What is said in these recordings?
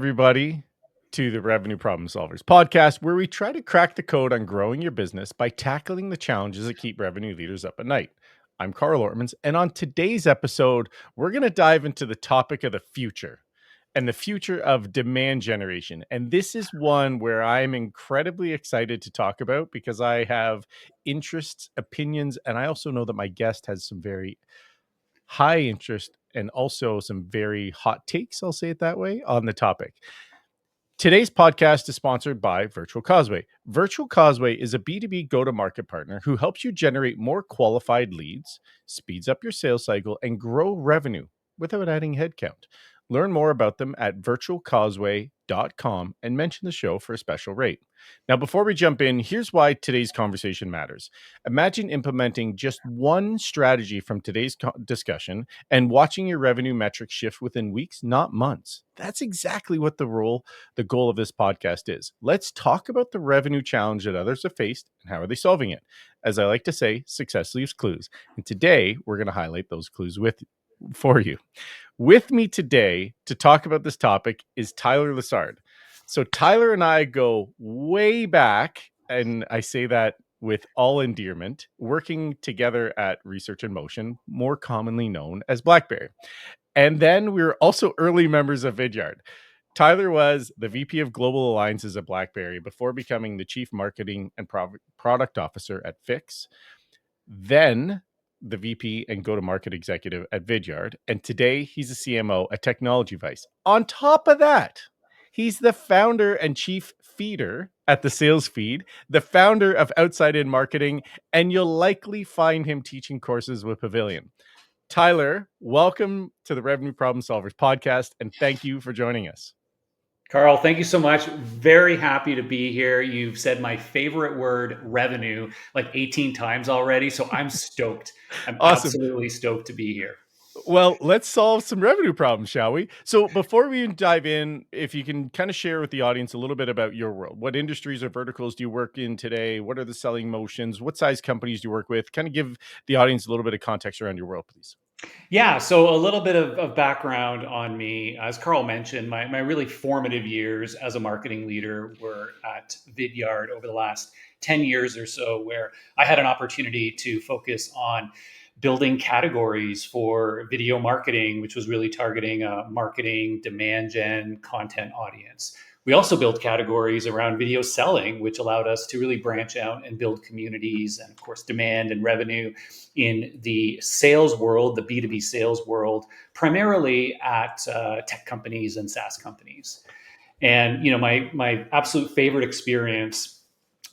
everybody, to the Revenue Problem Solvers podcast, where we try to crack the code on growing your business by tackling the challenges that keep revenue leaders up at night. I'm Carl Ortmans, and on today's episode, we're going to dive into the topic of the future and the future of demand generation. And this is one where I'm incredibly excited to talk about because I have interests, opinions, and I also know that my guest has some very high interest and also some very hot takes, I'll say it that way, on the topic. Today's podcast is sponsored by Virtual Causeway. Virtual Causeway is a B2B go-to-market partner who helps you generate more qualified leads, speeds up your sales cycle, and grow revenue without adding headcount. Learn more about them at virtualcauseway.com and mention the show for a special rate. Now, before we jump in, here's why today's conversation matters. Imagine implementing just one strategy from today's discussion and watching your revenue metrics shift within weeks, not months. That's exactly what the goal of this podcast is. Let's talk about the revenue challenge that others have faced and how are they solving it. As I like to say, success leaves clues. And today we're going to highlight those clues for you. With me today to talk about this topic is Tyler Lessard. So Tyler and I go way back, and I say that with all endearment, working together at Research in Motion, more commonly known as BlackBerry. And then we were also early members of Vidyard. Tyler was the VP of Global Alliances at BlackBerry before becoming the Chief Marketing and Product Officer at Fix. Then the VP and go-to-market executive at Vidyard. And today he's a CMO at Technology Vice. On top of that, he's the founder and chief feeder at the Sales Feed, the founder of Outside In Marketing, and you'll likely find him teaching courses with Pavilion. Tyler, welcome to the Revenue Problem Solvers podcast, and thank you for joining us. Carl, thank you so much. Very happy to be here. You've said my favorite word, revenue, like 18 times already, so I'm stoked. I'm Awesome. Absolutely stoked to be here. Well, let's solve some revenue problems, shall we? So before we dive in, if you can kind of share with the audience a little bit about your world. What industries or verticals do you work in today? What are the selling motions? What size companies do you work with? Kind of give the audience a little bit of context around your world, please. Yeah, so a little bit of background on me. As Carl mentioned, my really formative years as a marketing leader were at Vidyard over the last 10 years or so, where I had an opportunity to focus on building categories for video marketing, which was really targeting a marketing demand gen content audience. We also built categories around video selling, which allowed us to really branch out and build communities and, of course, demand and revenue in the sales world, the B2B sales world, primarily at tech companies and SaaS companies. And my absolute favorite experience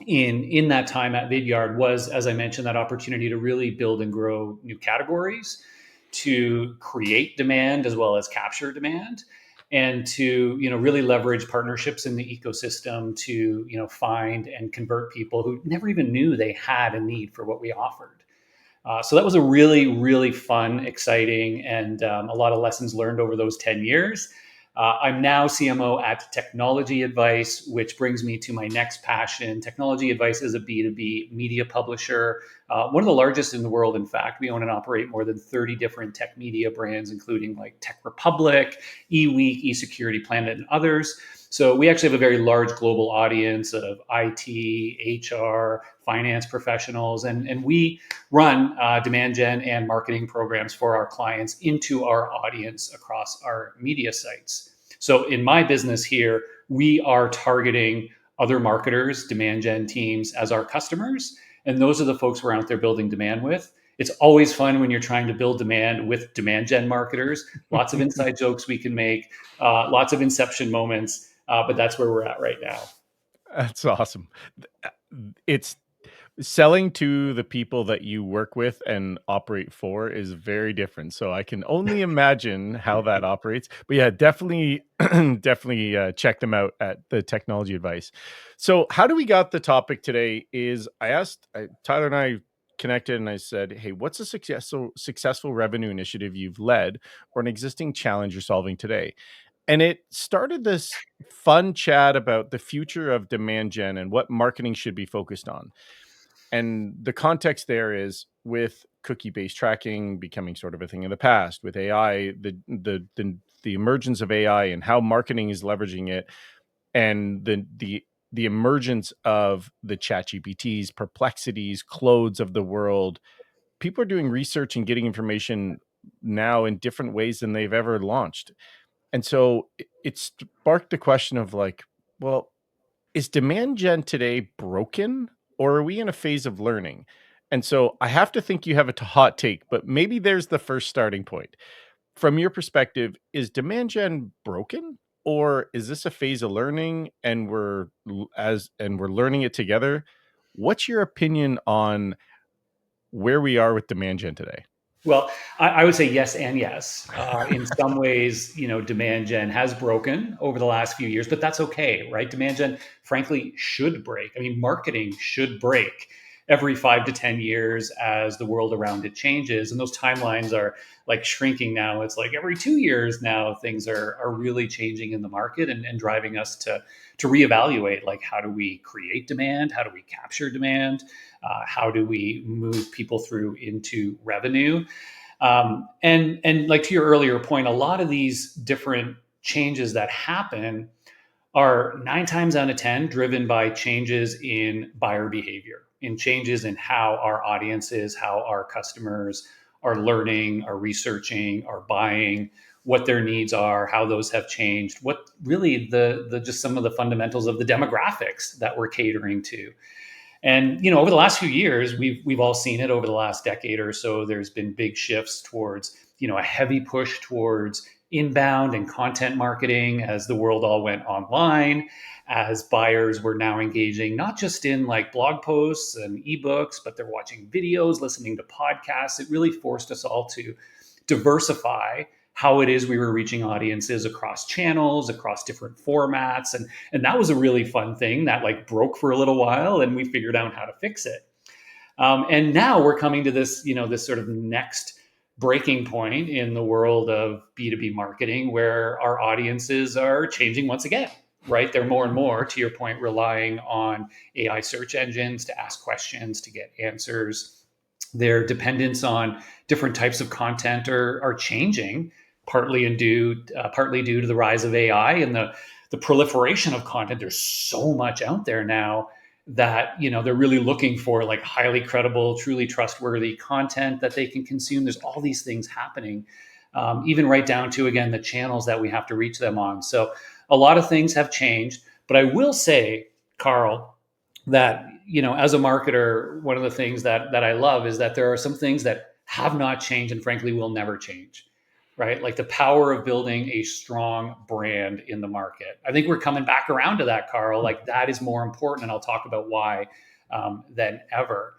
in that time at Vidyard was, as I mentioned, that opportunity to really build and grow new categories, to create demand as well as capture demand, and to really leverage partnerships in the ecosystem to find and convert people who never even knew they had a need for what we offered. So that was a really, really fun, exciting, and a lot of lessons learned over those 10 years. I'm now CMO at Technology Advice, which brings me to my next passion. Technology Advice is a B2B media publisher, one of the largest in the world, in fact. We own and operate more than 30 different tech media brands, including like Tech Republic, eWeek, eSecurity Planet, and others. So we actually have a very large global audience of IT, HR, finance professionals, and we run demand gen and marketing programs for our clients into our audience across our media sites. So in my business here, we are targeting other marketers, demand gen teams as our customers, and those are the folks we're out there building demand with. It's always fun when you're trying to build demand with demand gen marketers. Lots of inside jokes we can make, lots of inception moments. But that's where we're at right now. That's awesome. It's selling to the people that you work with and operate for is very different. So I can only imagine how that operates. But yeah, definitely check them out at the Technology Advice. So how do we got the topic today is Tyler and I connected and I said, hey, what's a successful revenue initiative you've led or an existing challenge you're solving today? And it started this fun chat about the future of demand gen and what marketing should be focused on. And the context there is with cookie-based tracking becoming sort of a thing of the past, with AI, the the emergence of AI and how marketing is leveraging it, and the emergence of the ChatGPTs, Perplexities, Claudes of the world, people are doing research and getting information now in different ways than they've ever launched. And so it sparked a question of like, well, is demand gen today broken, or are we in a phase of learning? And so I have to think you have a hot take, but maybe there's the first starting point. From your perspective, is demand gen broken, or is this a phase of learning and we're learning it together? What's your opinion on where we are with demand gen today? Well, I would say yes and yes. In some ways, demand gen has broken over the last few years, but that's okay, right? Demand gen, frankly, should break. I mean, marketing should break every 5 to 10 years as the world around it changes. And those timelines are like shrinking now. It's like every 2 years now, things are really changing in the market and driving us to reevaluate, like, how do we create demand? How do we capture demand? How do we move people through into revenue? And like, to your earlier point, a lot of these different changes that happen are 9 times out of 10 driven by changes in buyer behavior, in changes in how our audiences, how our customers are learning, are researching, are buying, what their needs are, how those have changed, what really the just some of the fundamentals of the demographics that we're catering to. And over the last few years, we've all seen it. Over the last decade or so, there's been big shifts towards a heavy push towards inbound and content marketing as the world all went online, as buyers were now engaging not just in like blog posts and ebooks, but they're watching videos, listening to podcasts. It really forced us all to diversify how it is we were reaching audiences across channels, across different formats. And that was a really fun thing that like broke for a little while, and we figured out how to fix it. And now we're coming to this, this sort of next breaking point in the world of B2B marketing, where our audiences are changing once again, right? They're more and more, to your point, relying on AI search engines to ask questions, to get answers. Their dependence on different types of content are changing, partly due to the rise of AI and the proliferation of content. There's so much out there now that they're really looking for like highly credible, truly trustworthy content that they can consume. There's all these things happening, even right down to, again, the channels that we have to reach them on. So a lot of things have changed, but I will say, Carl, that as a marketer, one of the things that I love is that there are some things that have not changed and frankly will never change, right? Like the power of building a strong brand in the market. I think we're coming back around to that, Carl. Like, that is more important, and I'll talk about why, than ever.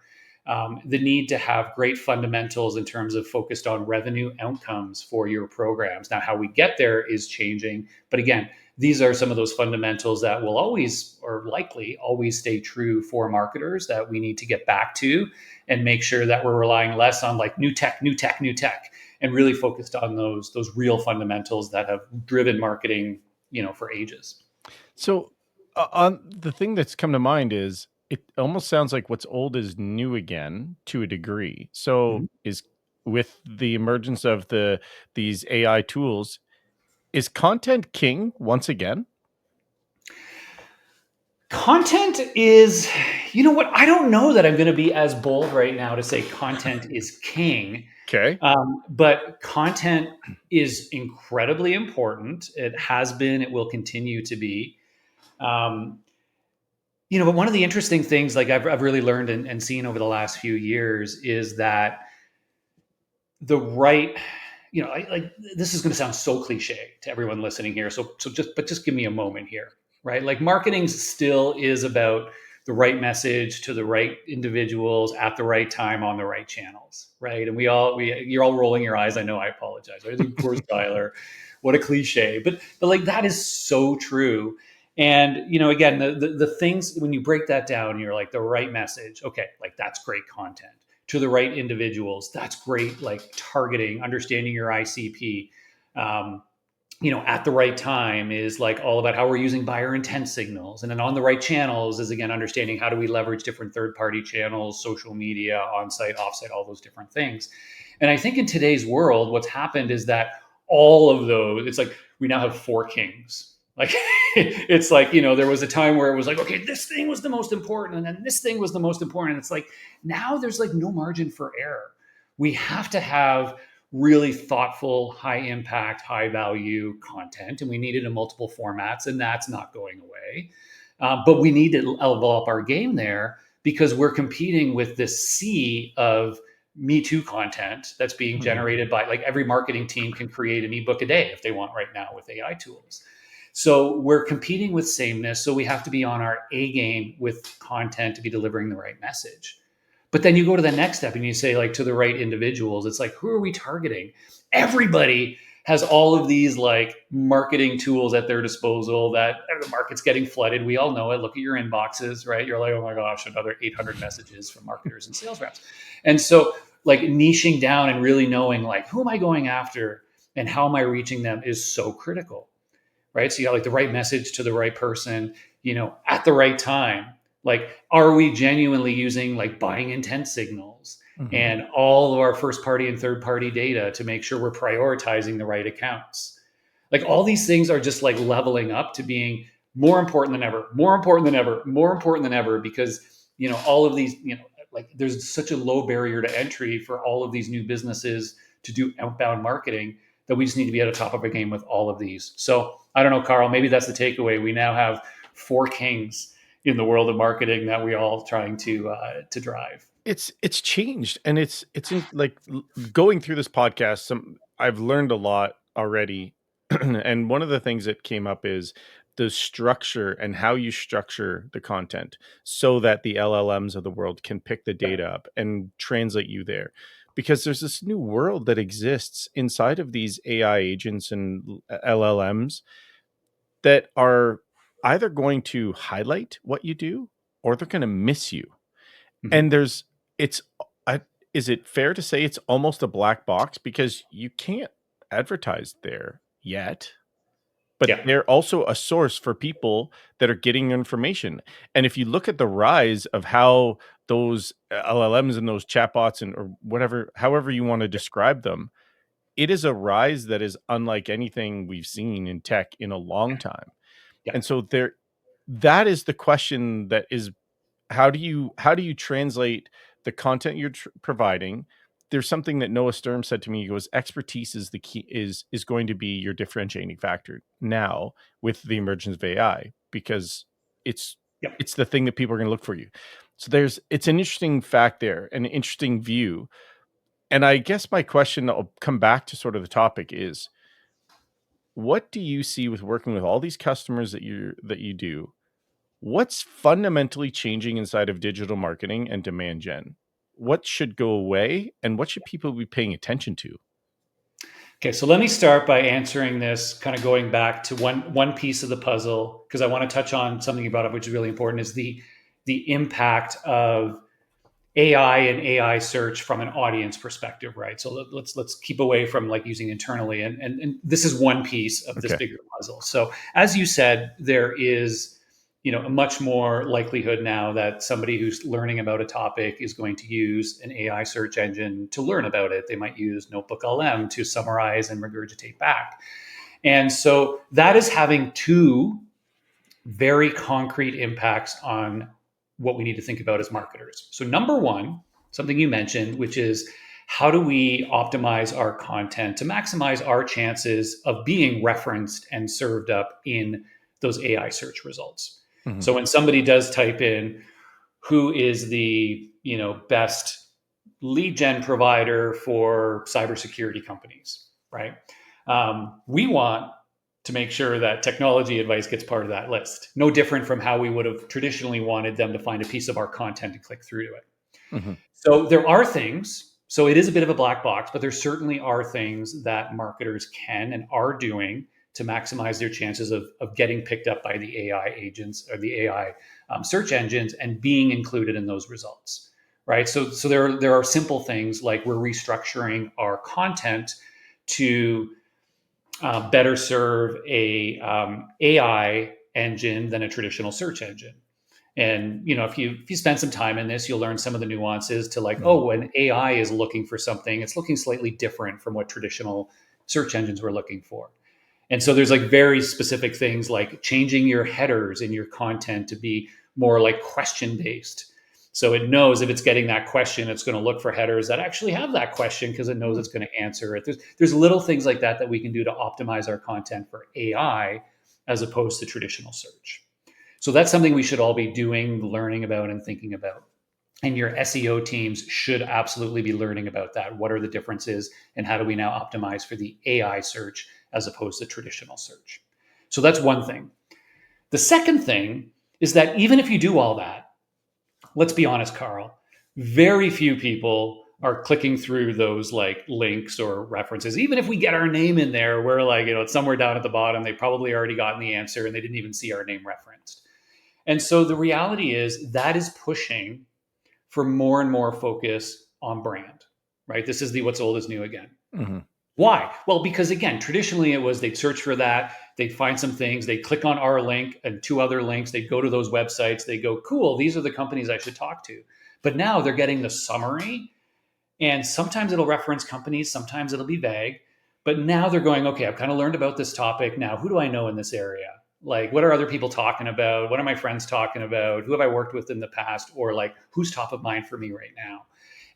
The need to have great fundamentals in terms of focused on revenue outcomes for your programs. Now, how we get there is changing, but again, these are some of those fundamentals that will always, or likely always, stay true for marketers, that we need to get back to and make sure that we're relying less on like new tech, and really focused on those real fundamentals that have driven marketing, for ages. So, on the thing that's come to mind is it almost sounds like what's old is new again to a degree. So, Mhm. is with the emergence of these AI tools, is content king once again? Content is, you know what? I don't know that I'm going to be as bold right now to say content is king. Okay. But content is incredibly important. It has been, it will continue to be. Um, but one of the interesting things, like I've really learned and seen over the last few years, is that the right, like, this is going to sound so cliche to everyone listening here. So just give me a moment here, right? Like, marketing still is about the right message to the right individuals at the right time on the right channels, right? And you're all rolling your eyes. I know, I apologize. Right? Of course, Tyler, what a cliche, but like, that is so true. And again, the things, when you break that down, you're like, the right message, okay, like, that's great content to the right individuals. That's great, like targeting, understanding your ICP. At the right time is like all about how we're using buyer intent signals. And then on the right channels is, again, understanding how do we leverage different third-party channels, social media, on-site, off-site, all those different things. And I think in today's world, what's happened is that all of those, it's like we now have four kings. Like it's like, there was a time where it was like, okay, this thing was the most important, and then this thing was the most important. And it's like now there's like no margin for error. We have to have really thoughtful, high impact, high value content, and we need it in multiple formats, and that's not going away. But we need to level up our game there because we're competing with this sea of Me Too content that's being Mhm. generated by, like, every marketing team can create an ebook a day if they want right now with AI tools. So we're competing with sameness. So we have to be on our A game with content to be delivering the right message. But then you go to the next step and you say, like, to the right individuals, it's like, who are we targeting? Everybody has all of these like marketing tools at their disposal that the market's getting flooded. We all know it. Look at your inboxes, right? You're like, oh my gosh, another 800 messages from marketers and sales reps. And so, like, niching down and really knowing, like, who am I going after and how am I reaching them is so critical, right? So you got like the right message to the right person, at the right time. Like, are we genuinely using like buying intent signals Mhm. and all of our first party and third party data to make sure we're prioritizing the right accounts? Like, all these things are just like leveling up to being more important than ever, more important than ever, more important than ever, because, all of these, like, there's such a low barrier to entry for all of these new businesses to do outbound marketing that we just need to be at the top of our game with all of these. So I don't know, Carl, maybe that's the takeaway. We now have four kings in the world of marketing that we all trying to drive. It's changed, and it's in like going through this podcast. I've learned a lot already, and one of the things that came up is the structure and how you structure the content so that the LLMs of the world can pick the Yep. data up and translate you there. Because there's this new world that exists inside of these AI agents and LLMs that are either going to highlight what you do or they're going to miss you. And Mm-hmm. there's it's I is it fair to say it's almost a black box because you can't advertise there yet, but Yeah. they're also a source for people that are getting information. And if you look at the rise of how those LLMs and those chatbots and or whatever, however you want to describe them, it is a rise that is unlike anything we've seen in tech in a long time. Yeah. And so that is the question that is how do you translate the content you're providing? There's something that Noah Sturm said to me. He goes, "Expertise is the key is going to be your differentiating factor now with the emergence of AI because it's Yeah. it's the thing that people are going to look for you." So it's an interesting fact there, an interesting view. And I guess my question, I'll come back to sort of the topic is, what do you see with working with all these customers that you do? What's fundamentally changing inside of digital marketing and demand gen? What should go away and what should people be paying attention to? Okay, so let me start by answering this, kind of going back to one piece of the puzzle, because I want to touch on something you brought up, which is really important, is the impact of AI and AI search from an audience perspective, right? So let's keep away from like using internally, and this is one piece of this Okay. bigger puzzle. So as you said, there is, a much more likelihood now that somebody who's learning about a topic is going to use an AI search engine to learn about it. They might use Notebook LM to summarize and regurgitate back, and so that is having two very concrete impacts on what we need to think about as marketers. So, number one, something you mentioned, which is how do we optimize our content to maximize our chances of being referenced and served up in those AI search results? Mhm. So, when somebody does type in who is the best lead gen provider for cybersecurity companies, right? We want to make sure that technology advice gets part of that list. No different from how we would have traditionally wanted them to find a piece of our content and click through to it. Mhm. So there are things, so it is a bit of a black box, but there certainly are things that marketers can and are doing to maximize their chances of getting picked up by the AI agents or the AI search engines and being included in those results, right? So there are simple things like we're restructuring our content to better serve a AI engine than a traditional search engine. And if you spend some time in this, you'll learn some of the nuances to, like, Mhm. oh, when AI is looking for something, it's looking slightly different from what traditional search engines were looking for. And so there's like very specific things like changing your headers in your content to be more like question based. So it knows if it's getting that question, it's going to look for headers that actually have that question because it knows Hmm. it's going to answer it. There's little things like that that we can do to optimize our content for AI as opposed to traditional search. So that's something we should all be doing, learning about, and thinking about. And your SEO teams should absolutely be learning about that. What are the differences, and how do we now optimize for the AI search as opposed to traditional search? So that's one thing. The second thing is that even if you do all that, let's be honest, Carl, very few people are clicking through those like links or references. Even if we get our name in there, we're like, it's somewhere down at the bottom. They probably already gotten the answer and they didn't even see our name referenced. And so the reality is that is pushing for more and more focus on brand, right? This is the what's old is new again. Hmm. Why? Well, because again, traditionally it was they'd search for that, they'd find some things, they'd click on our link and two other links, they'd go to those websites, they go, cool, these are the companies I should talk to. But now they're getting the summary, and sometimes it'll reference companies, sometimes it'll be vague. But now they're going, okay, I've kind of learned about this topic. Now, who do I know in this area? Like, what are other people talking about? What are my friends talking about? Who have I worked with in the past? Or like, who's top of mind for me right now?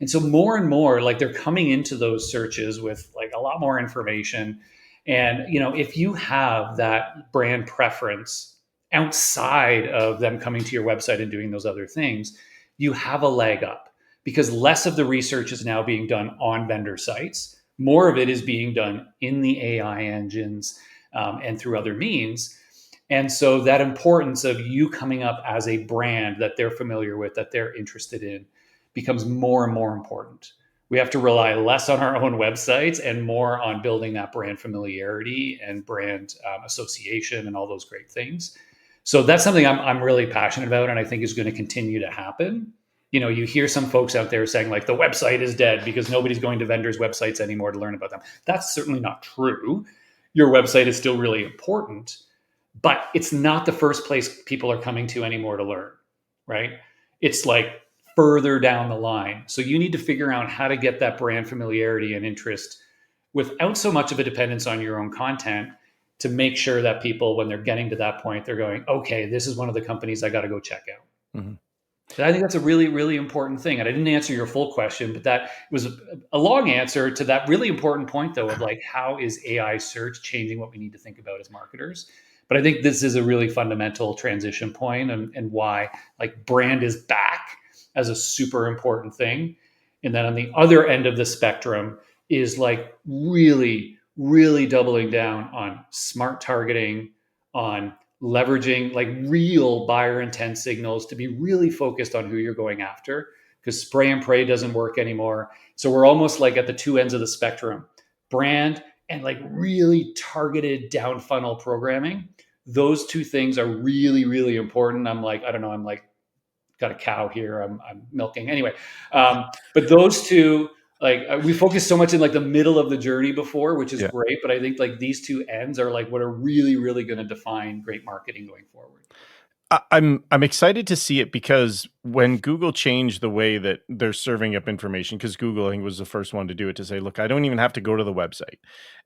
And so more and more, like they're coming into those searches with like a lot more information. And, if you have that brand preference outside of them coming to your website and doing those other things, you have a leg up because less of the research is now being done on vendor sites. More of it is being done in the AI engines and through other means. And so that importance of you coming up as a brand that they're familiar with, that they're interested in, becomes more and more important. We have to rely less on our own websites and more on building that brand familiarity and brand association and all those great things. So that's something I'm really passionate about, and I think is going to continue to happen. You hear some folks out there saying like the website is dead because nobody's going to vendors' websites anymore to learn about them. That's certainly not true. Your website is still really important, but it's not the first place people are coming to anymore to learn, right? It's like further down the line. So you need to figure out how to get that brand familiarity and interest without so much of a dependence on your own content to make sure that people, when they're getting to that point, they're going, okay, this is one of the companies I got to go check out. Hmm. And I think that's a really, really important thing. And I didn't answer your full question, but that was a long answer to that really important point, though, of like, how is AI search changing what we need to think about as marketers? But I think this is a really fundamental transition point, and why like brand is back as a super important thing. And then on the other end of the spectrum is like really, really doubling down on smart targeting, on leveraging like real buyer intent signals to be really focused on who you're going after, because spray and pray doesn't work anymore. So we're almost like at the two ends of the spectrum, brand and like really targeted down funnel programming. Those two things are really, really important. I'm like, I don't know, I'm like got a cow here. I'm milking anyway. But those two, like we focused so much in like the middle of the journey before, which is Yeah. great. But I think like these two ends are like what are really, really going to define great marketing going forward. I'm excited to see it because when Google changed the way that they're serving up information, because Google, I think, was the first one to do it, to say, look, I don't even have to go to the website.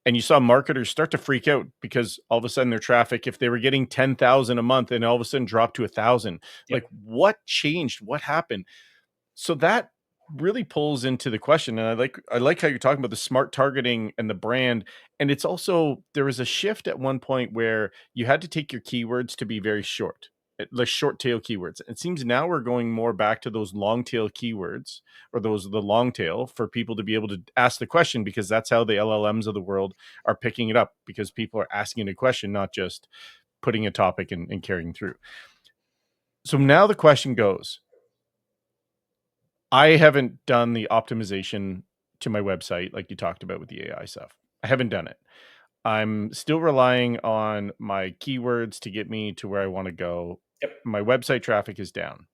And you saw marketers start to freak out because all of a sudden their traffic, if they were getting 10,000 a month and all of a sudden dropped to 1,000, like Yep. what changed? What happened? So that really pulls into the question, and I like how you're talking about the smart targeting and the brand. And it's also, there was a shift at one point where you had to take your keywords to be very short, like short tail keywords. It seems now we're going more back to those long tail keywords, or the long tail, for people to be able to ask the question, because that's how the LLMs of the world are picking it up, because people are asking a question, not just putting a topic and carrying through. So now the question goes, I haven't done the optimization to my website like you talked about with the AI stuff. I haven't done it. I'm still relying on my keywords to get me to where I want to go. Yep. My website traffic is down.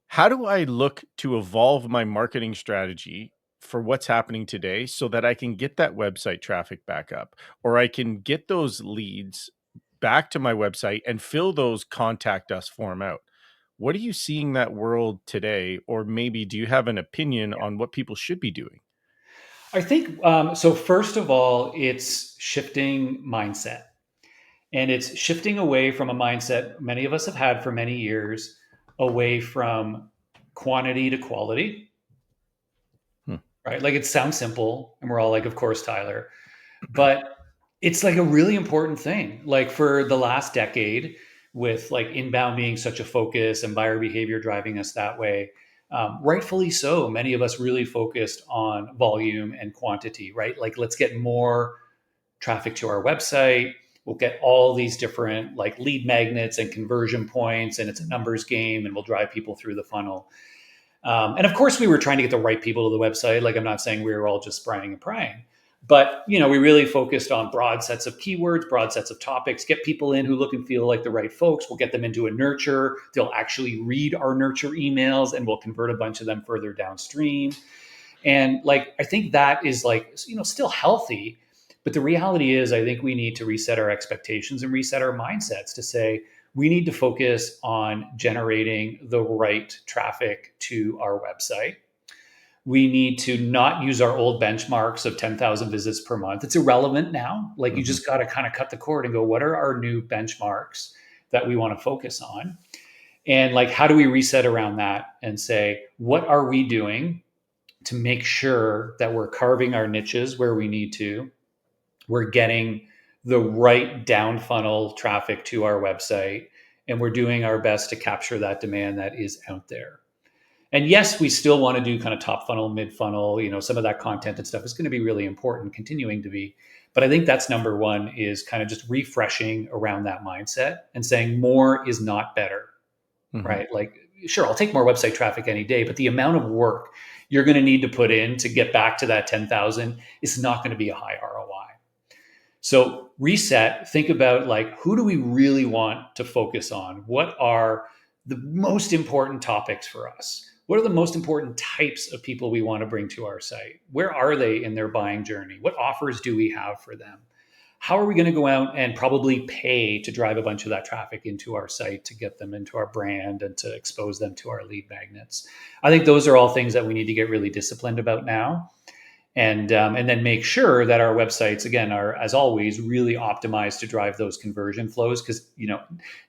How do I look to evolve my marketing strategy for what's happening today so that I can get that website traffic back up, or I can get those leads back to my website and fill those contact us form out? What are you seeing that world today? Or maybe do you have an opinion Yeah. on what people should be doing? I think so. First of all, it's shifting mindset, and it's shifting away from a mindset many of us have had for many years, away from quantity to quality. Hmm. Right? Like it sounds simple, and we're all like, "Of course, Tyler," but it's like a really important thing. Like for the last decade, with like inbound being such a focus and buyer behavior driving us that way, rightfully so. Many of us really focused on volume and quantity, right? Like let's get more traffic to our website. We'll get all these different like lead magnets and conversion points, and it's a numbers game, and we'll drive people through the funnel. And of course, we were trying to get the right people to the website. Like I'm not saying we were all just spraying and praying, but we really focused on broad sets of keywords, broad sets of topics, get people in who look and feel like the right folks. We'll get them into a nurture. They'll actually read our nurture emails, and we'll convert a bunch of them further downstream. And like I think that is like still healthy, but the reality is I think we need to reset our expectations and reset our mindsets to say we need to focus on generating the right traffic to our website. We need to not use our old benchmarks of 10,000 visits per month. It's irrelevant now. Like you Hmm. just got to kind of cut the cord and go, what are our new benchmarks that we want to focus on? And like, how do we reset around that and say, what are we doing to make sure that we're carving our niches where we need to? We're getting the right down funnel traffic to our website, and we're doing our best to capture that demand that is out there. And yes, we still want to do kind of top funnel, mid funnel, some of that content and stuff is going to be really important, continuing to be. But I think that's number one, is kind of just refreshing around that mindset and saying more is not better, Hmm. right? Like, sure, I'll take more website traffic any day, but the amount of work you're going to need to put in to get back to that 10,000 is not going to be a high ROI. So reset, think about like, who do we really want to focus on? What are the most important topics for us? What are the most important types of people we want to bring to our site? Where are they in their buying journey? What offers do we have for them? How are we going to go out and probably pay to drive a bunch of that traffic into our site to get them into our brand and to expose them to our lead magnets? I think those are all things that we need to get really disciplined about now, and then make sure that our websites again are, as always, really optimized to drive those conversion flows, because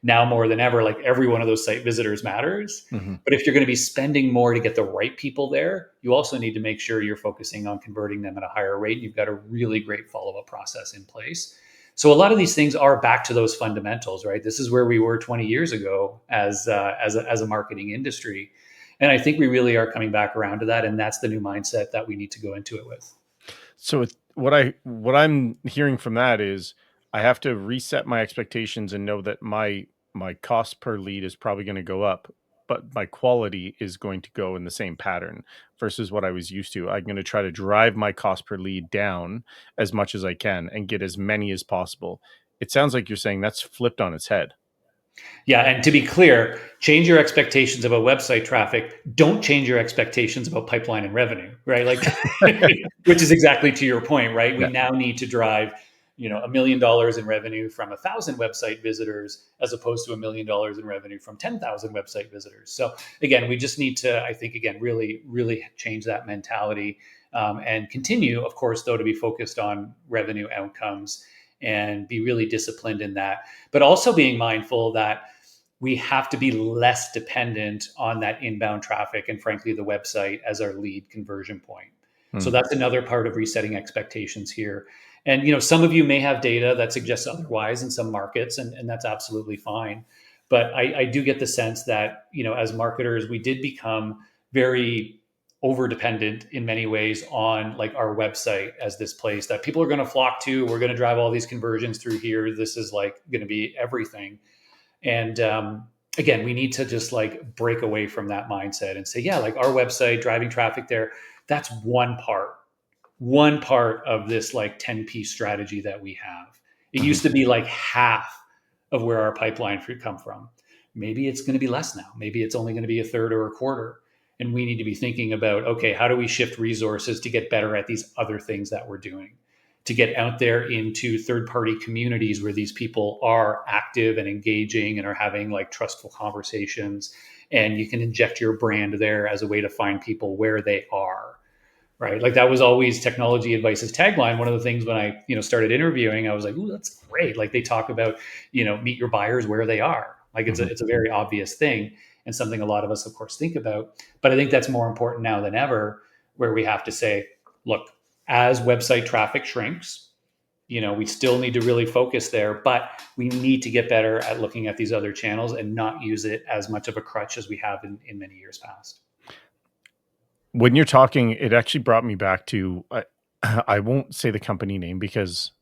now more than ever, like every one of those site visitors matters. Hmm. But if you're going to be spending more to get the right people there, you also need to make sure you're focusing on converting them at a higher rate. You've got a really great follow-up process in place. So a lot of these things are back to those fundamentals, right? This is where we were 20 years ago as a marketing industry. And I think we really are coming back around to that. And that's the new mindset that we need to go into it with. So what I'm hearing from that is I have to reset my expectations and know that my cost per lead is probably going to go up, but my quality is going to go in the same pattern versus what I was used to. I'm going to try to drive my cost per lead down as much as I can and get as many as possible. It sounds like you're saying that's flipped on its head. Yeah, and to be clear, change your expectations about website traffic. Don't change your expectations about pipeline and revenue, right? Like, which is exactly to your point, right? We Yeah. now need to drive, $1 million in revenue from 1,000 website visitors as opposed to $1 million in revenue from 10,000 website visitors. So again, we just need to, I think, again, really, really change that mentality, and continue, of course, though, to be focused on revenue outcomes and be really disciplined in that, but also being mindful that we have to be less dependent on that inbound traffic and frankly the website as our lead conversion point. So Hmm. that's another part of resetting expectations here. And some of you may have data that suggests otherwise in some markets, and that's absolutely fine. But I do get the sense that as marketers, we did become very over dependent in many ways on like our website as this place that people are going to flock to. We're going to drive all these conversions through here. This is like going to be everything. And again, we need to just like break away from that mindset and say, yeah, like our website, driving traffic there, that's one part of this like 10-piece strategy that we have. It Hmm. used to be like half of where our pipeline could come from. Maybe it's going to be less now. Maybe it's only going to be a third or a quarter. And we need to be thinking about, okay, how do we shift resources to get better at these other things that we're doing? To get out there into third party communities where these people are active and engaging and are having like trustful conversations. And you can inject your brand there as a way to find people where they are, right? Like that was always Technology Advice's tagline. One of the things when I, started interviewing, I was like, "Ooh, that's great!" Like they talk about, meet your buyers where they are. Like it's a Mhm. it's a very obvious thing and something a lot of us, of course, think about. But I think that's more important now than ever, where we have to say, look, as website traffic shrinks, we still need to really focus there, but we need to get better at looking at these other channels and not use it as much of a crutch as we have in many years past. When you're talking, it actually brought me back to I won't say the company name because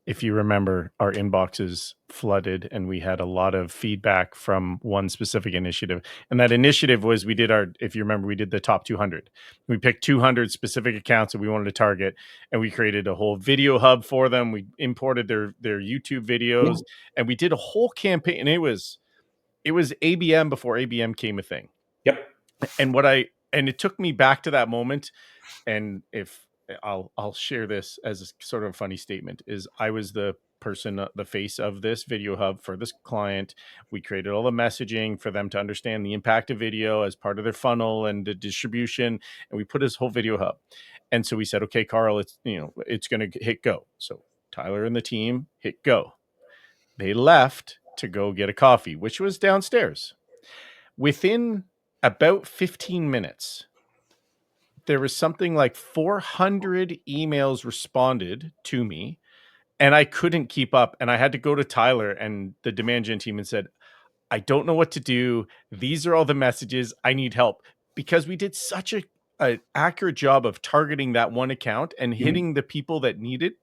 if you remember, our inboxes flooded and we had a lot of feedback from one specific initiative. And that initiative was we did our, if you remember, we did the top 200. We picked 200 specific accounts that we wanted to target and we created a whole video hub for them. We imported their YouTube Yeah. videos and we did a whole campaign. And it was ABM before ABM came a thing. Yep. And it took me back to that moment, and if I'll share this as a sort of a funny statement, is I was the person, the face of this video hub for this client. We created all the messaging for them to understand the impact of video as part of their funnel and the distribution, and we put this whole video hub. And so we said, okay, Carl, it's going to hit go. So Tyler and the team hit go. They left to go get a coffee, which was downstairs. Within about 15 minutes, there was something like 400 emails responded to me, and I couldn't keep up. And I had to go to Tyler and the demand gen team and said, I don't know what to do. These are all the messages. I need help, because we did such a accurate job of targeting that one account and Mhm. hitting the people that needed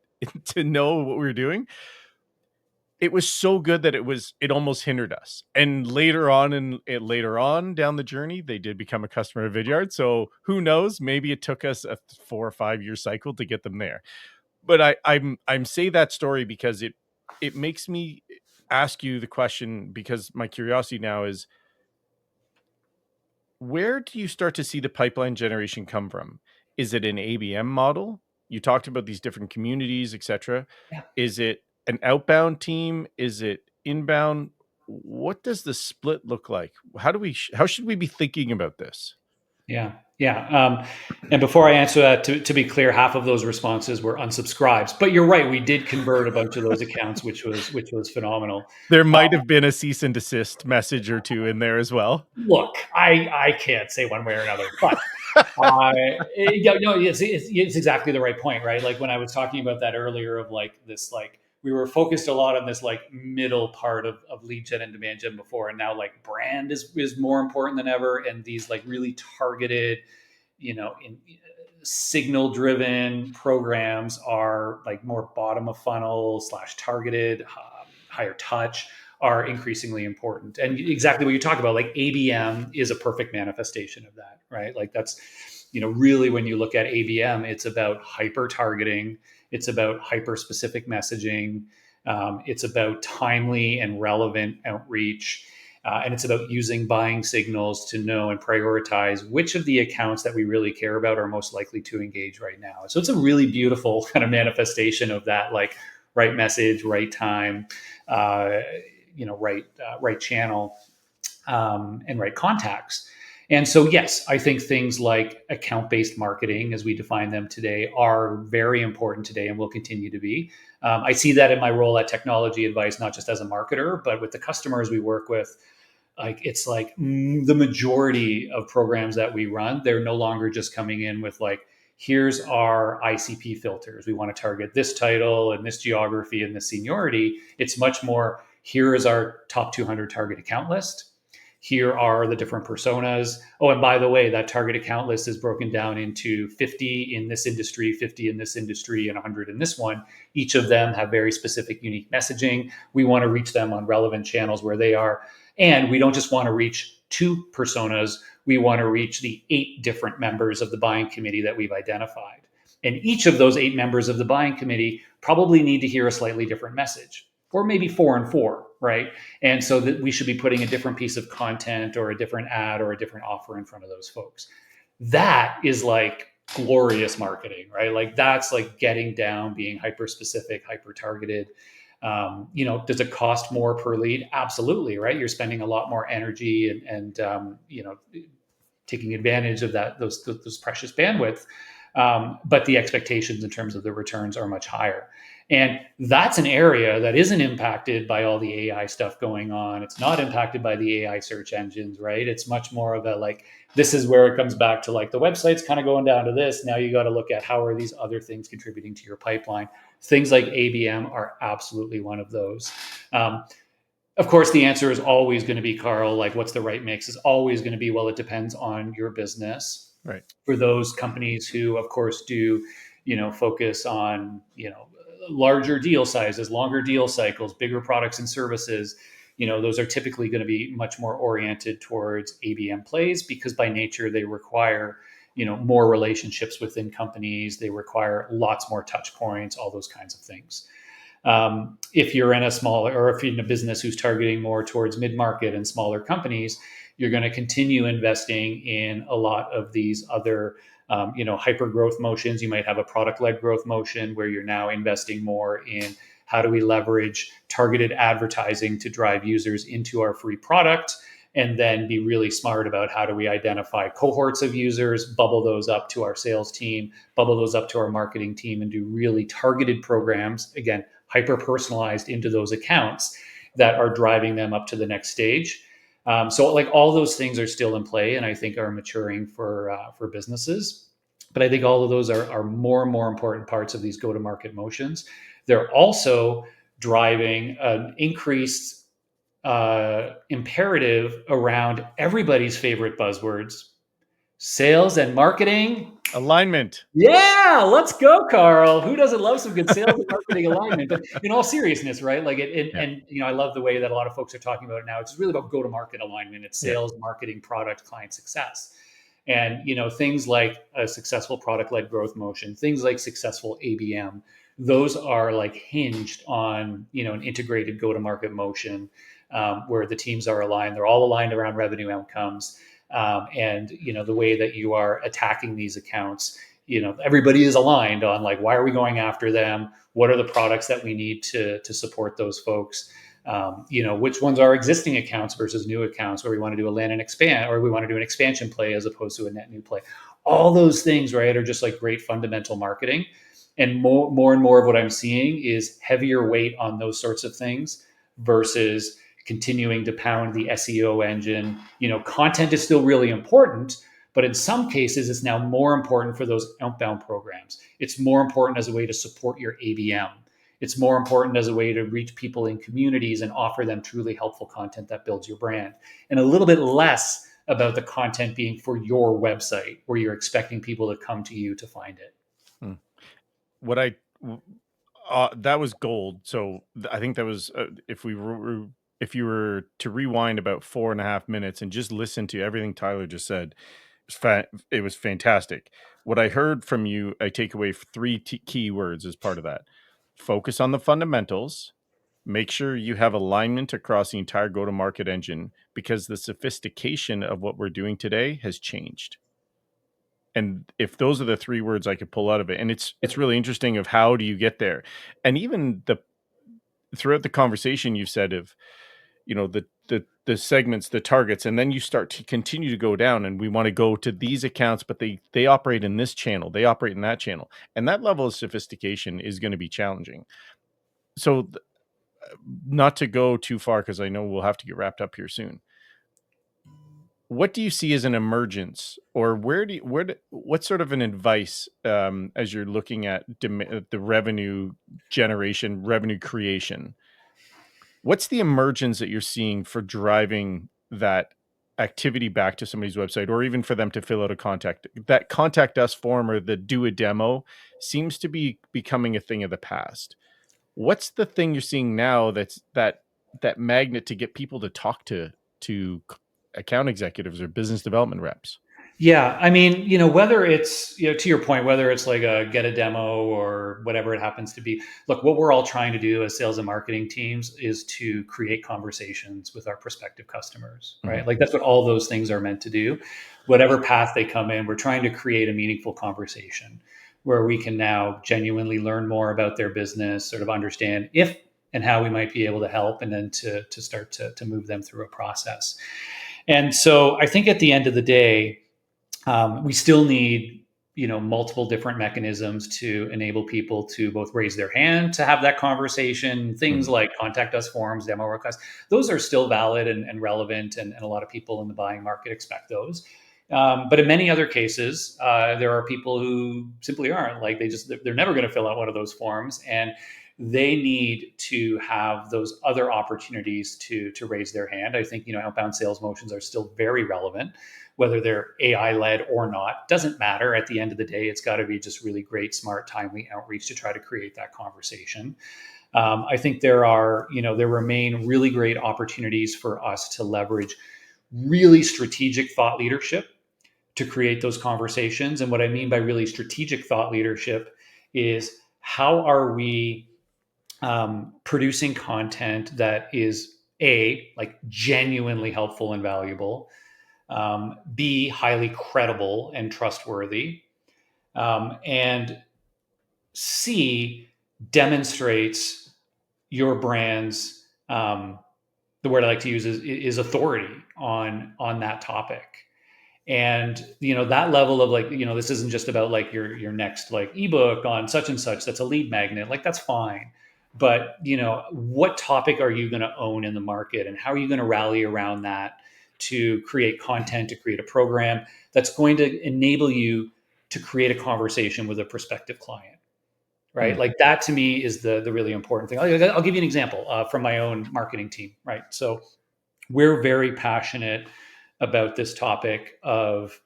to know what we were doing. It was so good that it almost hindered us. And later on down the journey, they did become a customer of Vidyard. So who knows? Maybe it took us a 4 or 5 year cycle to get them there. But I'm say that story because it makes me ask you the question, because my curiosity now is, where do you start to see the pipeline generation come from? Is it an ABM model? You talked about these different communities, etc. Yeah. Is it an outbound team? Is it inbound? What does the split look like? How should we be thinking about this? Yeah. Yeah. And before I answer that, to be clear, half of those responses were unsubscribes. But you're right, we did convert a bunch of those accounts, which was phenomenal. There Uh, might have been a cease and desist message or two in there as well. Look, I can't say one way or another, but yeah, no, it's exactly the right point, right? Like when I was talking about that earlier, of like this, like we were focused a lot on this like middle part of lead gen and demand gen before, and now like brand is more important than ever, and these like really targeted, in signal driven programs are like more bottom of funnel slash targeted, higher touch, are increasingly important. And exactly what you talk about, like ABM is a perfect manifestation of that, right? Like that's, really when you look at ABM, it's about hyper targeting, it's about hyper specific messaging, it's about timely and relevant outreach. And it's about using buying signals to know and prioritize which of the accounts that we really care about are most likely to engage right now. So it's a really beautiful kind of manifestation of that, like right message, right time, uh, right channel, and right contacts. And so, yes, I think things like account based marketing, as we define them today, are very important today and will continue to be. I see that in my role at Technology Advice, not just as a marketer, but with the customers we work with. Like it's like the majority of programs that we run, they're no longer just coming in with like, here's our ICP filters. We want to target this title and this geography and this seniority. It's much more, here is our top 200 target account list. Here are the different personas. Oh, and by the way, that target account list is broken down into 50 in this industry, 50 in this industry, and 100 in this one. Each of them have very specific, unique messaging. We want to reach them on relevant channels where they are. And we don't just want to reach two personas, we want to reach the 8 different members of the buying committee that we've identified. And each of those 8 members of the buying committee probably need to hear a slightly different message, or maybe 4 and 4, right? And so that we should be putting a different piece of content or a different ad or a different offer in front of those folks. That is like glorious marketing, right? Like that's like getting down, being hyper specific, hyper targeted. Does it cost more per lead? Absolutely, right? You're spending a lot more energy and taking advantage of those precious bandwidth. but the expectations in terms of the returns are much higher. And that's an area that isn't impacted by all the AI stuff going on. It's not impacted by the AI search engines, right? It's much more of a like, this is where it comes back to like the website's kind of going down to this. Now you got to look at how are these other things contributing to your pipeline. Things like ABM are absolutely one of those. Of course, the answer is always going to be, Carl, like what's the right mix is always going to be, well, it depends on your business. Right. For those companies who, of course, do, focus on, larger deal sizes, longer deal cycles, bigger products and services, those are typically going to be much more oriented towards ABM plays because by nature they require, more relationships within companies. They require lots more touch points, all those kinds of things. If you're in a smaller, or if you're in a business who's targeting more towards mid-market and smaller companies, you're going to continue investing in a lot of these other, hyper growth motions. You might have a product-led growth motion where you're now investing more in how do we leverage targeted advertising to drive users into our free product, and then be really smart about how do we identify cohorts of users, bubble those up to our sales team, bubble those up to our marketing team, and do really targeted programs, again, hyper personalized into those accounts that are driving them up to the next stage. So like all those things are still in play and I think are maturing for businesses. But I think all of those are more and more important parts of these go-to-market motions. They're also driving an increased imperative around everybody's favorite buzzwords, sales and marketing. Alignment. Yeah, let's go, Carl. Who doesn't love some good sales and marketing alignment? But in all seriousness, right? Like Yeah. and I love the way that a lot of folks are talking about it now. It's really about go-to-market alignment. It's Yeah. sales, marketing, product, client success. And things like a successful product-led growth motion, things like successful ABM, those are like hinged on an integrated go-to-market motion where the teams are aligned. They're all aligned around revenue outcomes. And the way that you are attacking these accounts, everybody is aligned on like why are we going after them, what are the products that we need to support those folks, which ones are existing accounts versus new accounts where we want to do a land and expand, or we want to do an expansion play as opposed to a net new play. All those things, right, are just like great fundamental marketing. And more and more of what I'm seeing is heavier weight on those sorts of things versus continuing to pound the SEO engine. Content is still really important, but in some cases, it's now more important for those outbound programs. It's more important as a way to support your ABM. It's more important as a way to reach people in communities and offer them truly helpful content that builds your brand. And a little bit less about the content being for your website where you're expecting people to come to you to find it. Hmm. What I that was gold. So I think that was if you were to rewind about 4.5 minutes and just listen to everything Tyler just said, it was fantastic. What I heard from you, I take away three key words as part of that: focus on the fundamentals. Make sure you have alignment across the entire go-to-market engine because the sophistication of what we're doing today has changed. And if those are the three words I could pull out of it, and it's really interesting of how do you get there, and even throughout the conversation you've said of the segments, the targets, and then you start to continue to go down, and we want to go to these accounts, but they operate in this channel, they operate in that channel, and that level of sophistication is going to be challenging. So, not to go too far because I know we'll have to get wrapped up here soon. What do you see as an emergence, or what sort of an advice as you're looking at the revenue generation, revenue creation? What's the emergence that you're seeing for driving that activity back to somebody's website, or even for them to fill out a contact us form, or the do a demo seems to be becoming a thing of the past. What's the thing you're seeing now that's that magnet to get people to talk to account executives or business development reps? Yeah, I mean, whether it's, to your point, whether it's like a get a demo or whatever it happens to be, look, what we're all trying to do as sales and marketing teams is to create conversations with our prospective customers, Mhm. right? Like that's what all those things are meant to do. Whatever path they come in, we're trying to create a meaningful conversation where we can now genuinely learn more about their business, sort of understand if and how we might be able to help, and then to start to move them through a process. And so I think at the end of the day, we still need multiple different mechanisms to enable people to both raise their hand to have that conversation. Things Mhm. like contact us forums, demo requests, those are still valid and relevant, and a lot of people in the buying market expect those. But in many other cases, there are people who simply aren't, like, they're never going to fill out one of those forms, and they need to have those other opportunities to raise their hand. I think outbound sales motions are still very relevant, whether they're AI led or not. Doesn't matter. At the end of the day, it's got to be just really great, smart, timely outreach to try to create that conversation. I think there remain really great opportunities for us to leverage really strategic thought leadership to create those conversations. And what I mean by really strategic thought leadership is, how are we producing content that is like genuinely helpful and valuable, B, highly credible and trustworthy, and C, demonstrates your brand's, the word I like to use is authority on that topic. And that level of, like, this isn't just about like your next like ebook on such and such that's a lead magnet, like that's fine, but what topic are you going to own in the market, and how are you going to rally around that to create content, to create a program that's going to enable you to create a conversation with a prospective client, right? Mhm. Like, that to me is the really important thing. I'll give you an example from my own marketing team, right? So we're very passionate about this topic of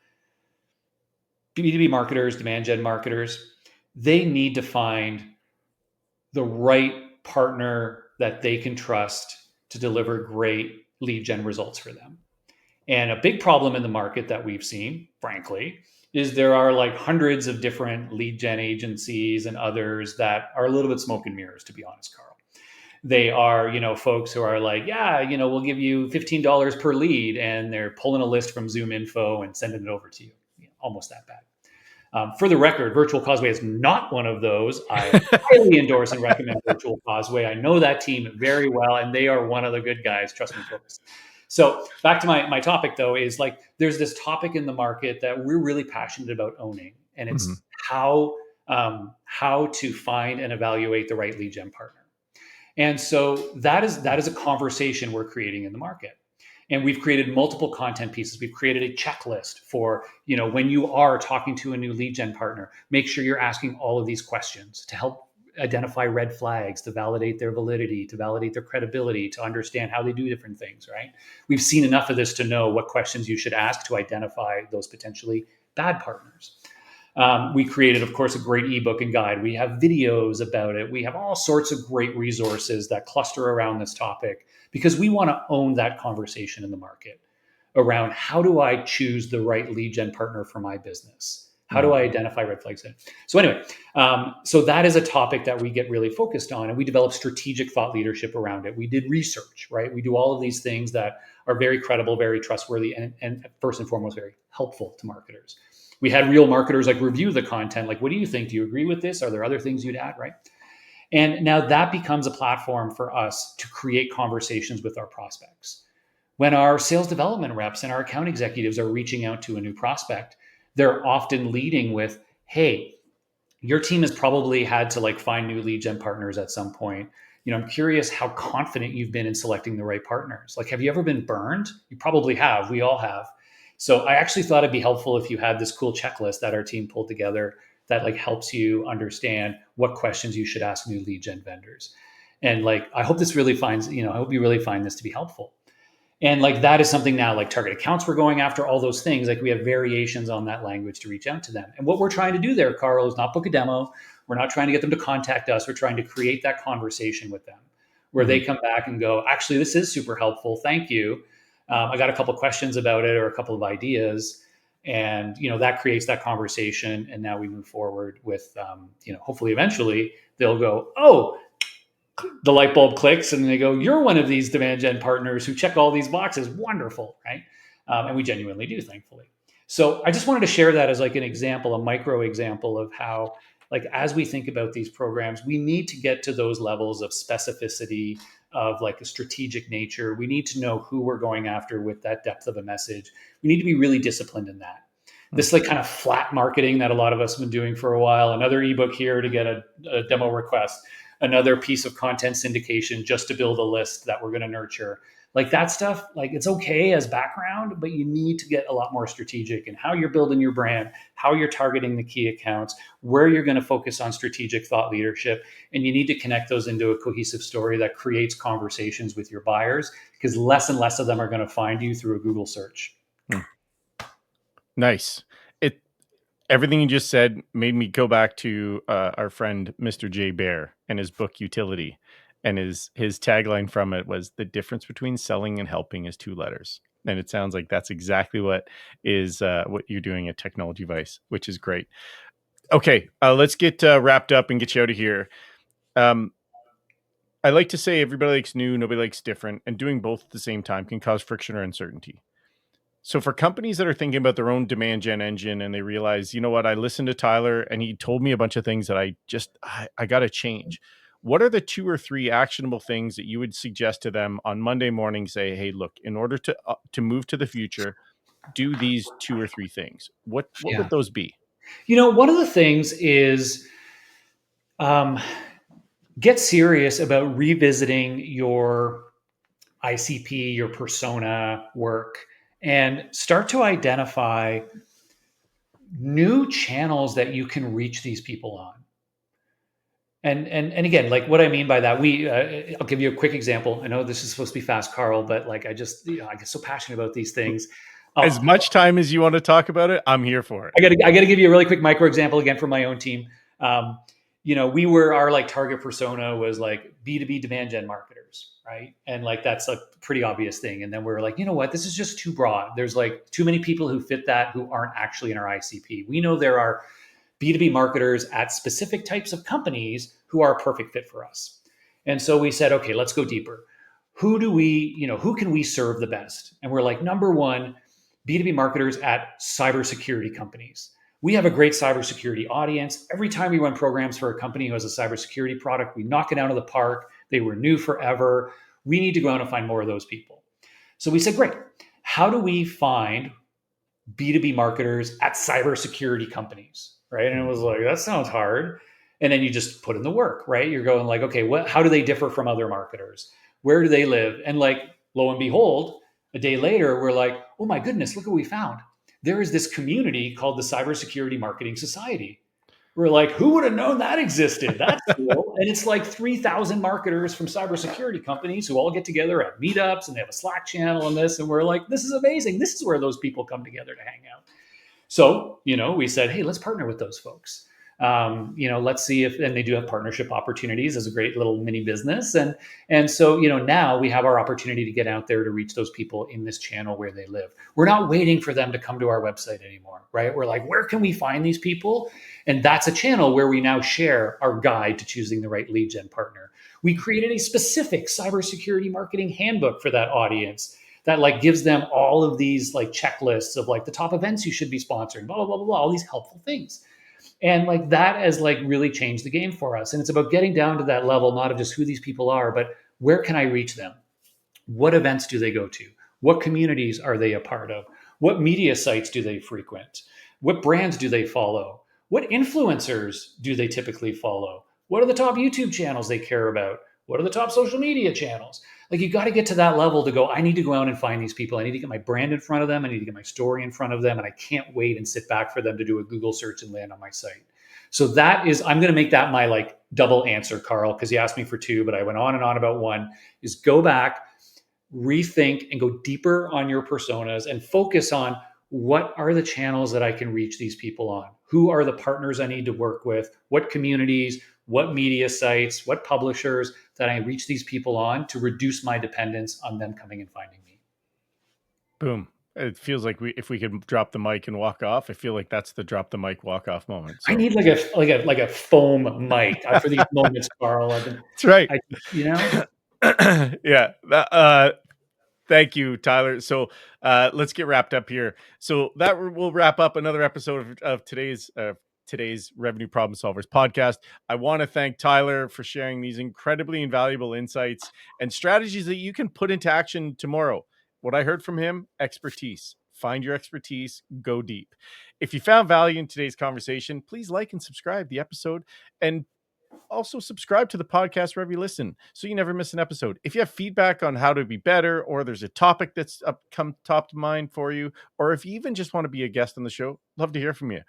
B2B marketers, demand gen marketers. They need to find the right partner that they can trust to deliver great lead gen results for them. And a big problem in the market that we've seen, frankly, is there are like hundreds of different lead gen agencies and others that are a little bit smoke and mirrors, to be honest, Carl. They are, folks who are like, yeah, we'll give you $15 per lead, and they're pulling a list from Zoom Info and sending it over to you. Almost that bad. For the record, Virtual Causeway is not one of those. I highly endorse and recommend Virtual Causeway. I know that team very well, and they are one of the good guys. Trust me, folks. So back to my topic, though, is like, there's this topic in the market that we're really passionate about owning, and Mhm. it's how to find and evaluate the right lead gen partner. And so that is a conversation we're creating in the market. And we've created multiple content pieces. We've created a checklist for, when you are talking to a new lead gen partner, make sure you're asking all of these questions to help identify red flags, to validate their validity, to validate their credibility, to understand how they do different things, right? We've seen enough of this to know what questions you should ask to identify those potentially bad partners. We created, of course, a great ebook and guide. We have videos about it. We have all sorts of great resources that cluster around this topic, because we want to own that conversation in the market around, how do I choose the right lead gen partner for my business? How do Mhm. I identify red flags in? So anyway, so that is a topic that we get really focused on, and we develop strategic thought leadership around it. We did research, right? We do all of these things that are very credible, very trustworthy, and first and foremost, very helpful to marketers. We had real marketers like review the content, like, what do you think? Do you agree with this? Are there other things you'd add, right? And now that becomes a platform for us to create conversations with our prospects. When our sales development reps and our account executives are reaching out to a new prospect, they're often leading with, hey, your team has probably had to like find new lead gen partners at some point. I'm curious how confident you've been in selecting the right partners. Like, have you ever been burned? You probably have. We all have. So I actually thought it'd be helpful if you had this cool checklist that our team pulled together that like helps you understand what questions you should ask new lead gen vendors. And like, I hope this really finds, I hope you really find this to be helpful. And like, that is something now, like target accounts we're going after, all those things, like we have variations on that language to reach out to them. And what we're trying to do there, Carl, is not book a demo. We're not trying to get them to contact us. We're trying to create that conversation with them where they Mhm. come back and go, actually, this is super helpful. Thank you. I got a couple questions about it, or a couple of ideas. And, that creates that conversation. And now we move forward with, hopefully eventually they'll go, oh, the light bulb clicks and they go, you're one of these demand gen partners who check all these boxes. Wonderful, right? And we genuinely do, thankfully. So I just wanted to share that as like an example, a micro example of how, like, as we think about these programs, we need to get to those levels of specificity, of like a strategic nature. We need to know who we're going after with that depth of a message. We need to be really disciplined in that. Hmm. This like kind of flat marketing that a lot of us have been doing for a while. Another ebook here to get a demo request, another piece of content syndication just to build a list that we're going to nurture. Like that stuff, like it's okay as background, but you need to get a lot more strategic in how you're building your brand, how you're targeting the key accounts, where you're going to focus on strategic thought leadership. And you need to connect those into a cohesive story that creates conversations with your buyers, because less and less of them are going to find you through a Google search. Hmm. Nice. It Everything you just said made me go back to our friend Mr. J. Bear and his book Utility, and his tagline from it was the difference between selling and helping is two letters. And it sounds like that's exactly what you're doing at Technology Vice, which is great. Okay, let's get wrapped up and get you out of here. Um, I like to say everybody likes new, nobody likes different, and doing both at the same time can cause friction or uncertainty. So for companies that are thinking about their own demand gen engine and they realize, you know what, I listened to Tyler and he told me a bunch of things that I got to change. What are the two or three actionable things that you would suggest to them on Monday morning? Say, hey, look, in order to move to the future, do these two or three things. What Yeah. would those be? One of the things is um, get serious about revisiting your ICP, your persona work, and start to identify new channels that you can reach these people on. And again, like what I mean by that, I'll give you a quick example. I know this is supposed to be fast, Carl, but like I get so passionate about these things. As Oh, much time as you want to talk about it, I'm here for it. I got to give you a really quick micro example again from my own team. Um, we were our like target persona was like B2B demand gen marketers, right? And like that's a pretty obvious thing. And then we were like, you know what, this is just too broad. There's like too many people who fit that who aren't actually in our ICP. We know there are B2B marketers at specific types of companies who are a perfect fit for us. And so we said, okay, let's go deeper. Who can we serve the best? And we're like, number one, B2B marketers at cybersecurity companies. We have a great cybersecurity audience. Every time we run programs for a company who has a cybersecurity product, we knock it out of the park. They were new forever. We need to go out and find more of those people. So we said, great. How do we find B2B marketers at cybersecurity companies? Right. And it was like, that sounds hard. And then you just put in the work, right? You're going like, okay, how do they differ from other marketers? Where do they live? And like, lo and behold, a day later, we're like, oh my goodness, look what we found. There is this community called the Cybersecurity Marketing Society. We're like, who would have known that existed? That's cool. And it's like 3,000 marketers from cybersecurity companies who all get together at meetups and they have a Slack channel and this. And we're like, this is amazing. This is where those people come together to hang out. So, we said, hey, let's partner with those folks. Let's see if, and they do have partnership opportunities as a great little mini business. And so, now we have our opportunity to get out there to reach those people in this channel where they live. We're not waiting for them to come to our website anymore, right? We're like, where can we find these people? And that's a channel where we now share our guide to choosing the right lead gen partner. We created a specific cybersecurity marketing handbook for that audience that like gives them all of these like checklists of like the top events you should be sponsoring, blah, blah, blah, blah, blah, all these helpful things. And like that has like really changed the game for us. And it's about getting down to that level, not of just who these people are, but where can I reach them? What events do they go to? What communities are they a part of? What media sites do they frequent? What brands do they follow? What influencers do they typically follow? What are the top YouTube channels they care about? What are the top social media channels? Like you got to get to that level to go, I need to go out and find these people. I need to get my brand in front of them. I need to get my story in front of them. And I can't wait and sit back for them to do a Google search and land on my site. So I'm going to make that my like double answer, Carl, because you asked me for two, but I went on and on about one is go back, rethink and go deeper on your personas and focus on what are the channels that I can reach these people on? Who are the partners I need to work with? What communities, what media sites, what publishers that I reach these people on to reduce my dependence on them coming and finding me? Boom. It feels like if we could drop the mic and walk off, I feel like that's the drop the mic walk off moment. I So need like a foam mic for these moments, Carl. that's right. I, you know, Yeah. Thank you, Tyler. So let's get wrapped up here. So that will wrap up another episode of today's Revenue Problem Solvers podcast. I want to thank Tyler for sharing these incredibly invaluable insights and strategies that you can put into action tomorrow. What I heard from him, expertise, find your expertise, go deep. If you found value in today's conversation, please like and subscribe the episode, and also subscribe to the podcast wherever you listen so you never miss an episode. If you have feedback on how to be better, or there's a topic that's come top to mind for you, or if you even just want to be a guest on the show, love to hear from you.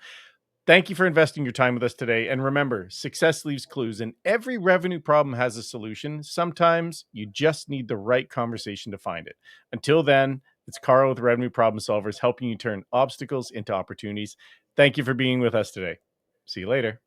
Thank you for investing your time with us today. And remember, success leaves clues, and every revenue problem has a solution. Sometimes you just need the right conversation to find it. Until then, it's Carl with Revenue Problem Solvers, helping you turn obstacles into opportunities. Thank you for being with us today. See you later.